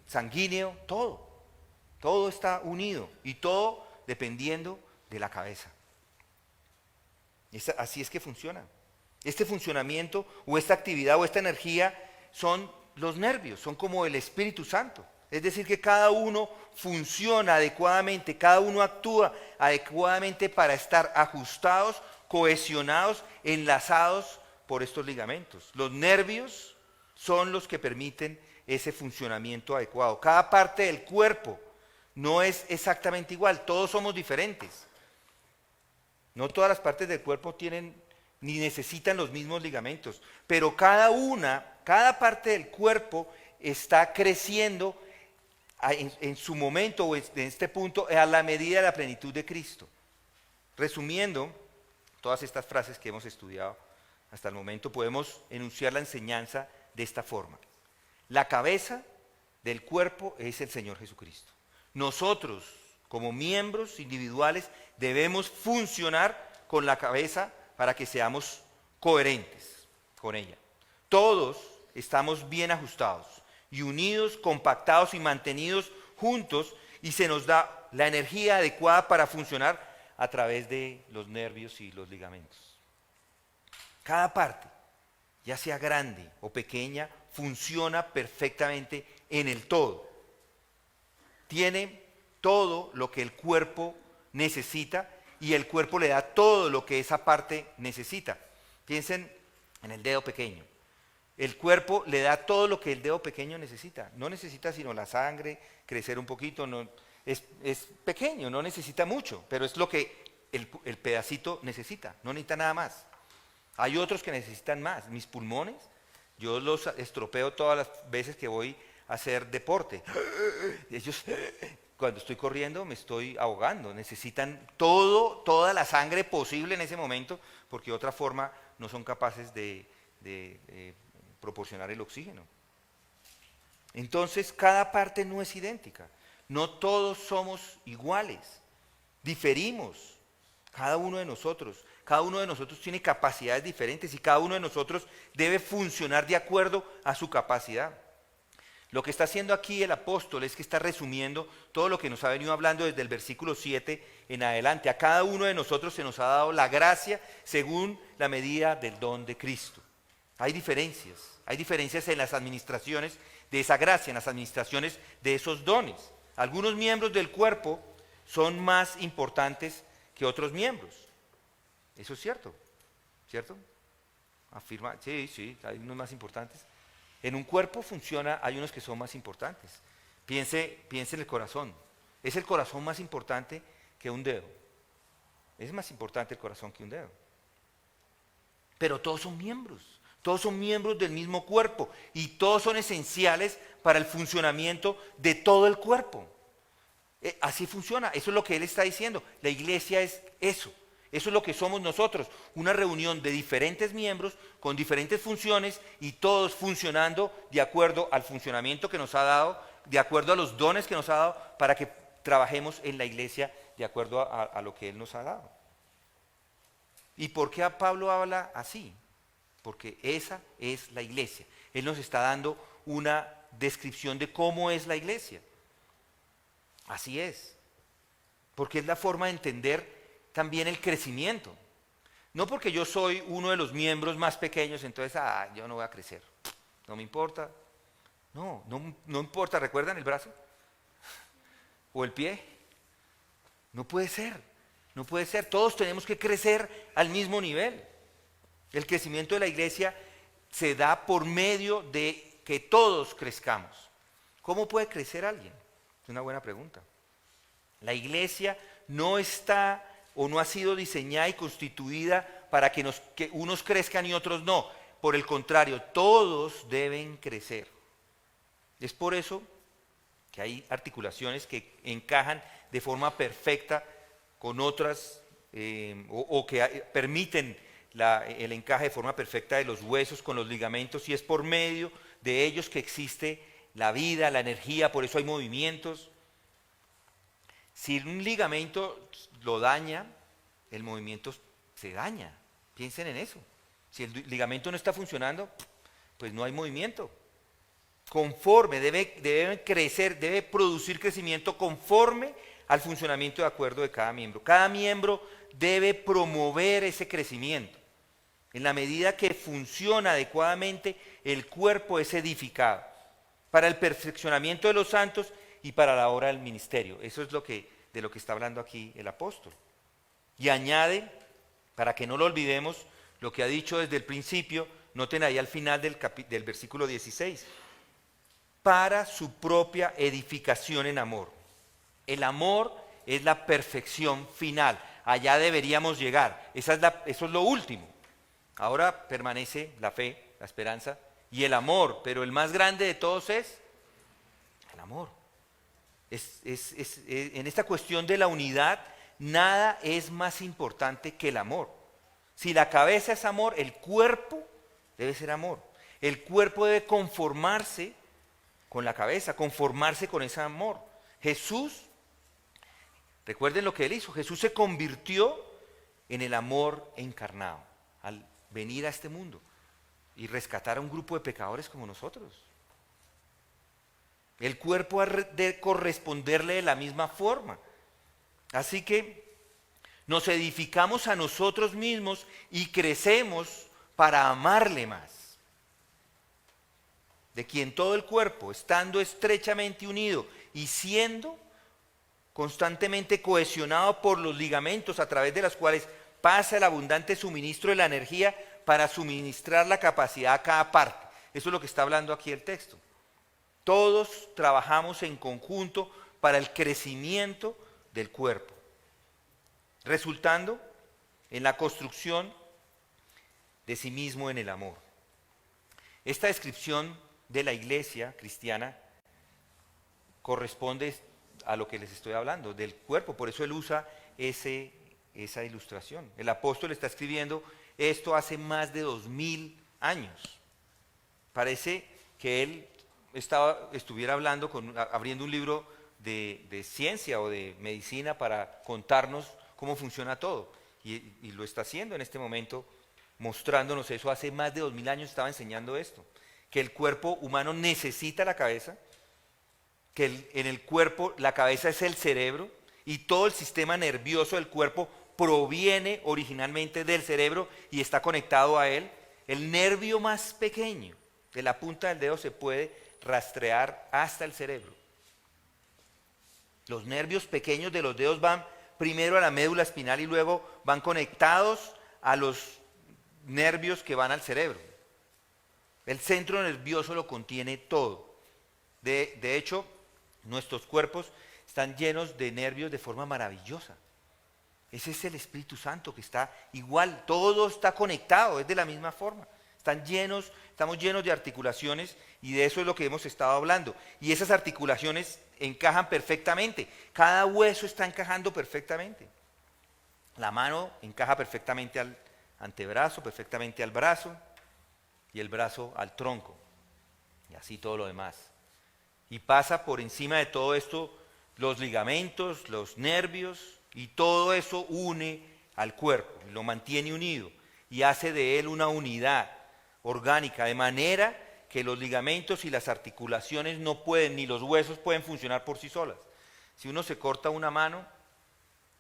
sanguíneo, todo está unido y todo dependiendo de la cabeza. Así es que funciona. Este funcionamiento o esta actividad o esta energía son los nervios, son como el Espíritu Santo. Es decir, que cada uno funciona adecuadamente, cada uno actúa adecuadamente para estar ajustados, cohesionados, enlazados por estos ligamentos. Los nervios son los que permiten ese funcionamiento adecuado. Cada parte del cuerpo no es exactamente igual, todos somos diferentes. No todas las partes del cuerpo tienen ni necesitan los mismos ligamentos, pero cada parte del cuerpo está creciendo en su momento o en este punto a la medida de la plenitud de Cristo. Resumiendo todas estas frases que hemos estudiado hasta el momento, podemos enunciar la enseñanza de esta forma. La cabeza del cuerpo es el Señor Jesucristo. Nosotros, como miembros individuales, debemos funcionar con la cabeza para que seamos coherentes con ella. Todos estamos bien ajustados y unidos, compactados y mantenidos juntos, y se nos da la energía adecuada para funcionar a través de los nervios y los ligamentos. Cada parte, ya sea grande o pequeña, funciona perfectamente en el todo. Tiene todo lo que el cuerpo necesita y el cuerpo le da todo lo que esa parte necesita. Piensen en el dedo pequeño. El cuerpo le da todo lo que el dedo pequeño necesita. No necesita sino la sangre, crecer un poquito. Es pequeño, no necesita mucho, pero es lo que el pedacito necesita. No necesita nada más. Hay otros que necesitan más. Mis pulmones, yo los estropeo todas las veces que voy a hacer deporte. Ellos, cuando estoy corriendo, me estoy ahogando. Necesitan toda la sangre posible en ese momento, porque de otra forma no son capaces de proporcionar el oxígeno. Entonces, cada parte no es idéntica. No todos somos iguales. Diferimos. Cada uno de nosotros tiene capacidades diferentes y cada uno de nosotros debe funcionar de acuerdo a su capacidad. Lo que está haciendo aquí el apóstol es que está resumiendo todo lo que nos ha venido hablando desde el versículo 7 en adelante. A cada uno de nosotros se nos ha dado la gracia según la medida del don de Cristo. Hay diferencias en las administraciones de esa gracia, en las administraciones de esos dones. Algunos miembros del cuerpo son más importantes que otros miembros. Eso es cierto, ¿cierto? Afirma, sí, hay unos más importantes. En un cuerpo hay unos que son más importantes. Piense en el corazón. Es el corazón más importante que un dedo. Es más importante el corazón que un dedo. Pero todos son miembros del mismo cuerpo y todos son esenciales para el funcionamiento de todo el cuerpo. Así funciona, eso es lo que él está diciendo. La iglesia es eso. Eso es lo que somos nosotros, una reunión de diferentes miembros con diferentes funciones y todos funcionando de acuerdo al funcionamiento que nos ha dado, de acuerdo a los dones que nos ha dado, para que trabajemos en la iglesia de acuerdo a lo que Él nos ha dado. ¿Y por qué Pablo habla así? Porque esa es la iglesia. Él nos está dando una descripción de cómo es la iglesia. Así es. porque es la forma de entender también el crecimiento. No porque yo soy uno de los miembros más pequeños, entonces, yo no voy a crecer, no me importa. No importa, ¿recuerdan el brazo? ¿O el pie? No puede ser, no puede ser. Todos tenemos que crecer al mismo nivel. El crecimiento de la iglesia se da por medio de que todos crezcamos. ¿Cómo puede crecer alguien? Es una buena pregunta. La iglesia no está o no ha sido diseñada y constituida para que unos crezcan y otros no. Por el contrario, todos deben crecer. Es por eso que hay articulaciones que encajan de forma perfecta con otras o que permiten el encaje de forma perfecta de los huesos con los ligamentos, y es por medio de ellos que existe la vida, la energía, por eso hay movimientos. Si un ligamento lo daña, el movimiento se daña. Piensen en eso. Si el ligamento no está funcionando, pues no hay movimiento. Conforme, debe crecer, debe producir crecimiento conforme al funcionamiento de acuerdo de cada miembro. Cada miembro debe promover ese crecimiento. En la medida que funciona adecuadamente, el cuerpo es edificado para el perfeccionamiento de los santos y para la obra del ministerio. Eso es de lo que está hablando aquí el apóstol. Y añade, para que no lo olvidemos, lo que ha dicho desde el principio, noten ahí al final del versículo 16, para su propia edificación en amor. El amor es la perfección final, allá deberíamos llegar, eso es lo último. Ahora permanece la fe, la esperanza y el amor, pero el más grande de todos es el amor. En esta cuestión de la unidad, nada es más importante que el amor. Si la cabeza es amor, el cuerpo debe ser amor. El cuerpo debe conformarse con la cabeza, conformarse con ese amor. Jesús, recuerden lo que él hizo, Jesús se convirtió en el amor encarnado al venir a este mundo y rescatar a un grupo de pecadores como nosotros. El cuerpo ha de corresponderle de la misma forma. Así que nos edificamos a nosotros mismos y crecemos para amarle más. De quien todo el cuerpo, estando estrechamente unido y siendo constantemente cohesionado por los ligamentos a través de los cuales pasa el abundante suministro de la energía para suministrar la capacidad a cada parte. Eso es lo que está hablando aquí el texto. Todos trabajamos en conjunto para el crecimiento del cuerpo, resultando en la construcción de sí mismo en el amor. Esta descripción de la iglesia cristiana corresponde a lo que les estoy hablando, del cuerpo, por eso él usa esa ilustración. El apóstol está escribiendo esto hace más de 2000 años. Parece que él estuviera hablando, abriendo un libro de ciencia o de medicina para contarnos cómo funciona todo. Y lo está haciendo en este momento, mostrándonos eso. Hace más de 2000 años estaba enseñando esto, que el cuerpo humano necesita la cabeza, que en el cuerpo la cabeza es el cerebro y todo el sistema nervioso del cuerpo proviene originalmente del cerebro y está conectado a él. El nervio más pequeño de la punta del dedo se puede rastrear hasta el cerebro. Los nervios pequeños de los dedos van primero a la médula espinal y luego van conectados a los nervios que van al cerebro. El centro nervioso lo contiene todo. De hecho, nuestros cuerpos están llenos de nervios de forma maravillosa. Ese es el Espíritu Santo que está igual, todo está conectado, es de la misma forma. Estamos llenos de articulaciones y de eso es lo que hemos estado hablando. Y esas articulaciones encajan perfectamente, cada hueso está encajando perfectamente. La mano encaja perfectamente al antebrazo, perfectamente al brazo y el brazo al tronco. Y así todo lo demás. Y pasa por encima de todo esto los ligamentos, los nervios, y todo eso une al cuerpo, lo mantiene unido y hace de él una unidad orgánica, de manera que los ligamentos y las articulaciones no pueden, ni los huesos pueden funcionar por sí solas. Si uno se corta una mano,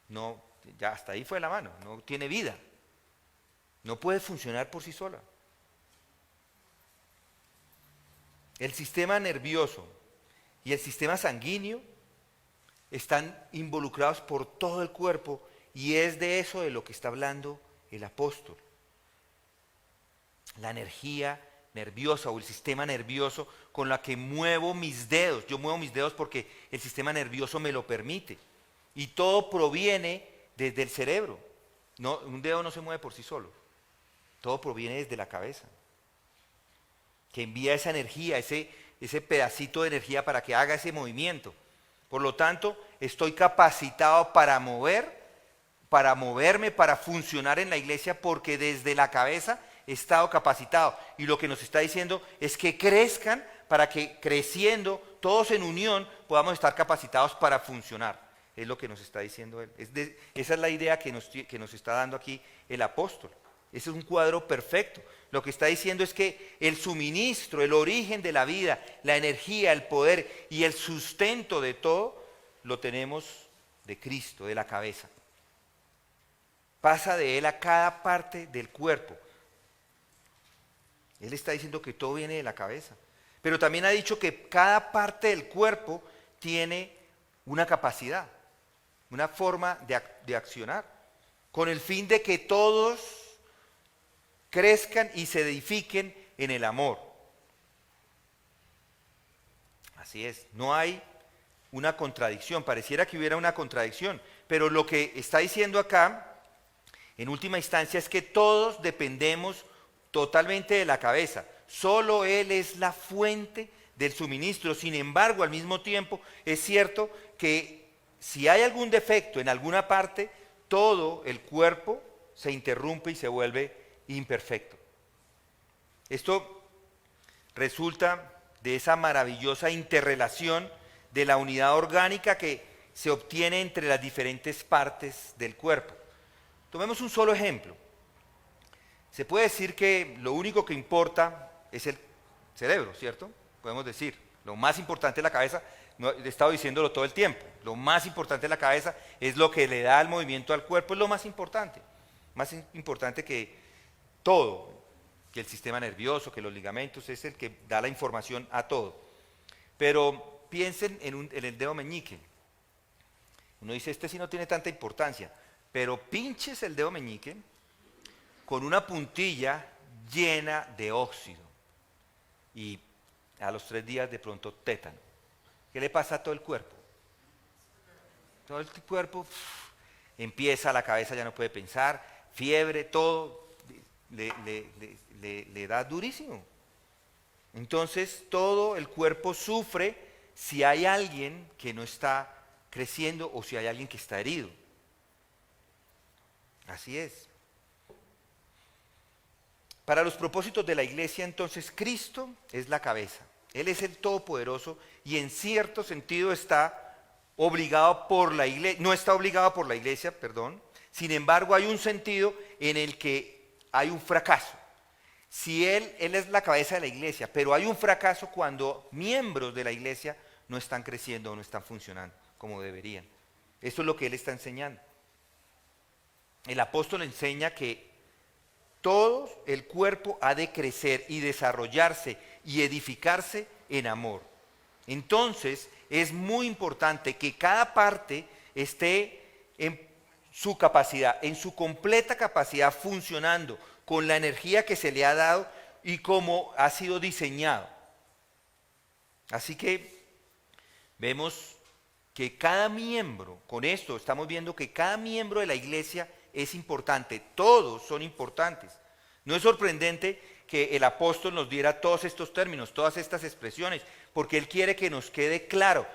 no, ya hasta ahí fue la mano, no tiene vida, no puede funcionar por sí sola. El sistema nervioso y el sistema sanguíneo están involucrados por todo el cuerpo y es de eso de lo que está hablando el apóstol. La energía nerviosa o el sistema nervioso con la que muevo mis dedos. Yo muevo mis dedos porque el sistema nervioso me lo permite. Y todo proviene desde el cerebro. No, un dedo no se mueve por sí solo. Todo proviene desde la cabeza, que envía esa energía, ese pedacito de energía para que haga ese movimiento. Por lo tanto, estoy capacitado para moverme, para funcionar en la iglesia, porque desde la cabeza he estado capacitado. Y lo que nos está diciendo es que crezcan para que creciendo, todos en unión, podamos estar capacitados para funcionar. Es lo que nos está diciendo él. Esa es la idea que nos está dando aquí el apóstol. Ese es un cuadro perfecto. Lo que está diciendo es que el suministro, el origen de la vida, la energía, el poder y el sustento de todo, lo tenemos de Cristo, de la cabeza. Pasa de Él a cada parte del cuerpo. Él está diciendo que todo viene de la cabeza. Pero también ha dicho que cada parte del cuerpo tiene una capacidad, una forma de accionar, con el fin de que todos crezcan y se edifiquen en el amor. Así es, no hay una contradicción, pareciera que hubiera una contradicción, pero lo que está diciendo acá, en última instancia, es que todos dependemos totalmente de la cabeza. Solo Él es la fuente del suministro. Sin embargo, al mismo tiempo, es cierto que si hay algún defecto en alguna parte, todo el cuerpo se interrumpe y se vuelve imperfecto. Esto resulta de esa maravillosa interrelación de la unidad orgánica que se obtiene entre las diferentes partes del cuerpo. Tomemos un solo ejemplo. Se puede decir que lo único que importa es el cerebro, ¿cierto? Podemos decir, lo más importante es la cabeza. No, he estado diciéndolo todo el tiempo. Lo más importante es la cabeza, es lo que le da el movimiento al cuerpo, es lo más importante que todo, que el sistema nervioso, que los ligamentos, es el que da la información a todo. Pero piensen en el dedo meñique. Uno dice, este sí no tiene tanta importancia, pero pinches el dedo meñique con una puntilla llena de óxido y a los 3 días de pronto tétano. ¿Qué le pasa a todo el cuerpo? Todo el cuerpo empieza, la cabeza ya no puede pensar, fiebre, todo le da durísimo. Entonces todo el cuerpo sufre si hay alguien que no está creciendo o si hay alguien que está herido. Así es. Para los propósitos de la iglesia, entonces, Cristo es la cabeza. Él es el Todopoderoso y en cierto sentido está obligado por la iglesia, no está obligado por la iglesia, perdón. Sin embargo, hay un sentido en el que hay un fracaso. Si él es la cabeza de la iglesia, pero hay un fracaso cuando miembros de la iglesia no están creciendo o no están funcionando como deberían. Eso es lo que él está enseñando. El apóstol enseña que todo el cuerpo ha de crecer y desarrollarse y edificarse en amor. Entonces, es muy importante que cada parte esté en su capacidad, en su completa capacidad, funcionando con la energía que se le ha dado y como ha sido diseñado. Así que vemos que cada miembro, con esto estamos viendo que cada miembro de la iglesia es importante, todos son importantes. No es sorprendente que el apóstol nos diera todos estos términos, todas estas expresiones, porque él quiere que nos quede claro.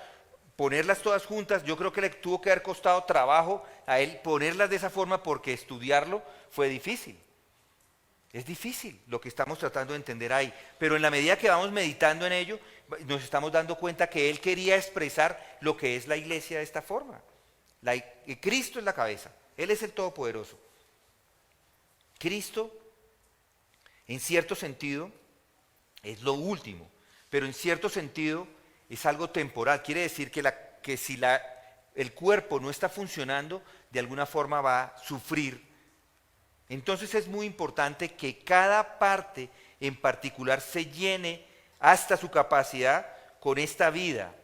Ponerlas todas juntas, yo creo que le tuvo que haber costado trabajo a él ponerlas de esa forma porque estudiarlo fue difícil. Es difícil lo que estamos tratando de entender ahí, pero en la medida que vamos meditando en ello, nos estamos dando cuenta que él quería expresar lo que es la iglesia de esta forma. Cristo es la cabeza, Él es el Todopoderoso. Cristo, en cierto sentido, es lo último, pero en cierto sentido es algo temporal. Quiere decir que si el cuerpo no está funcionando, de alguna forma va a sufrir. Entonces es muy importante que cada parte en particular se llene hasta su capacidad con esta vida,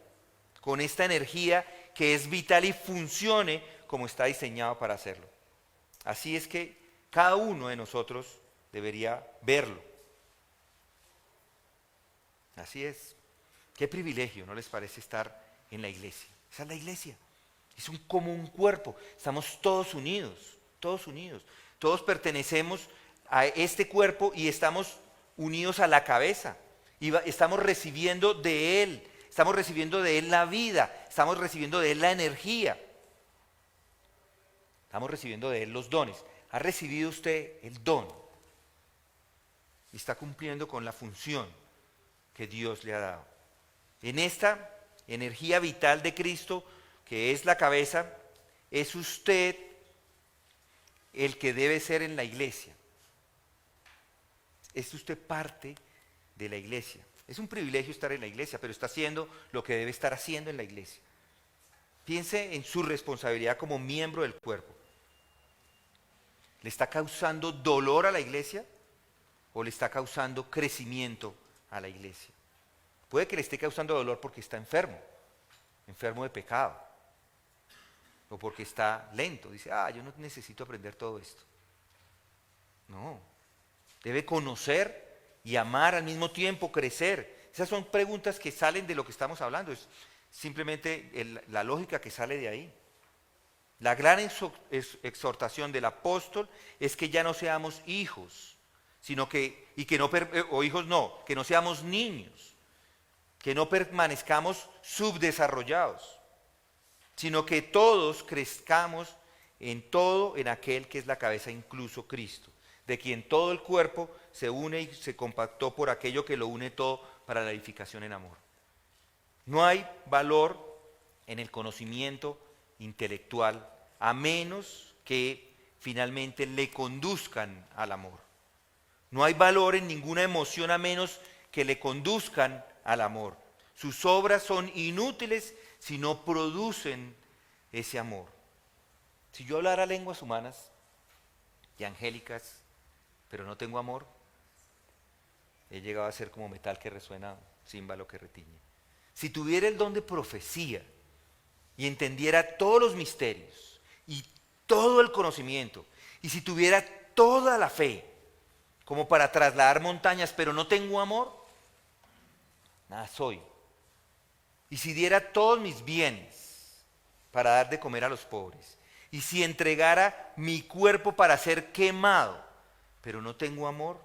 con esta energía que es vital y funcione como está diseñado para hacerlo. Así es que cada uno de nosotros debería verlo. Así es. Qué privilegio, ¿no les parece estar en la iglesia? Esa es la iglesia. Es como un cuerpo. Estamos todos unidos, todos unidos. Todos pertenecemos a este cuerpo y estamos unidos a la cabeza. Y estamos recibiendo de Él. Estamos recibiendo de Él la vida. Estamos recibiendo de Él la energía. Estamos recibiendo de Él los dones. ¿Ha recibido usted el don? Y está cumpliendo con la función que Dios le ha dado. En esta energía vital de Cristo, que es la cabeza, es usted el que debe ser en la iglesia. Es usted parte de la iglesia. Es un privilegio estar en la iglesia, pero está haciendo lo que debe estar haciendo en la iglesia. Piense en su responsabilidad como miembro del cuerpo. ¿Le está causando dolor a la iglesia o le está causando crecimiento a la iglesia? Puede que le esté causando dolor porque está enfermo, enfermo de pecado, o porque está lento. Dice, yo no necesito aprender todo esto. No, debe conocer y amar al mismo tiempo, crecer. Esas son preguntas que salen de lo que estamos hablando, es simplemente la lógica que sale de ahí. La gran exhortación del apóstol es que ya no seamos hijos, sino que no seamos niños, que no permanezcamos subdesarrollados, sino que todos crezcamos en todo en aquel que es la cabeza, incluso Cristo, de quien todo el cuerpo se une y se compactó por aquello que lo une todo para la edificación en amor. No hay valor en el conocimiento intelectual a menos que finalmente le conduzcan al amor. No hay valor en ninguna emoción a menos que le conduzcan al amor. Sus obras son inútiles si no producen ese amor. Si yo hablara lenguas humanas y angélicas, pero no tengo amor, he llegado a ser como metal que resuena, címbalo que retiñe. Si tuviera el don de profecía y entendiera todos los misterios y todo el conocimiento, y si tuviera toda la fe como para trasladar montañas, pero no tengo amor, nada soy. Y si diera todos mis bienes para dar de comer a los pobres, y si entregara mi cuerpo para ser quemado, pero no tengo amor,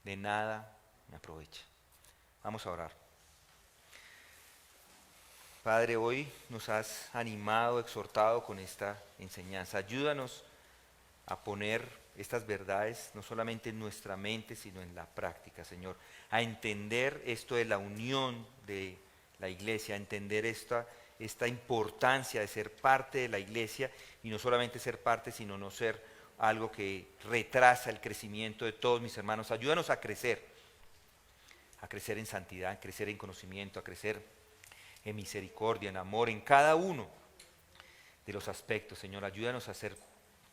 de nada me aprovecha. Vamos a orar. Padre, hoy nos has animado, exhortado con esta enseñanza. Ayúdanos a poner estas verdades no solamente en nuestra mente, sino en la práctica, Señor. A entender esto de la unión de la iglesia, a entender esta importancia de ser parte de la iglesia y no solamente ser parte, sino no ser algo que retrasa el crecimiento de todos mis hermanos. Ayúdanos a crecer en santidad, a crecer en conocimiento, a crecer en misericordia, en amor, en cada uno de los aspectos. Señor, ayúdanos a ser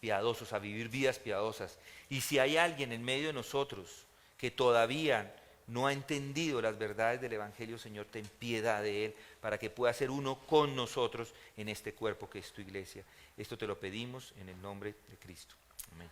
piadosos, a vivir vidas piadosas. Y si hay alguien en medio de nosotros que todavía no ha entendido las verdades del Evangelio, Señor, ten piedad de él para que pueda ser uno con nosotros en este cuerpo que es tu iglesia. Esto te lo pedimos en el nombre de Cristo. Amén.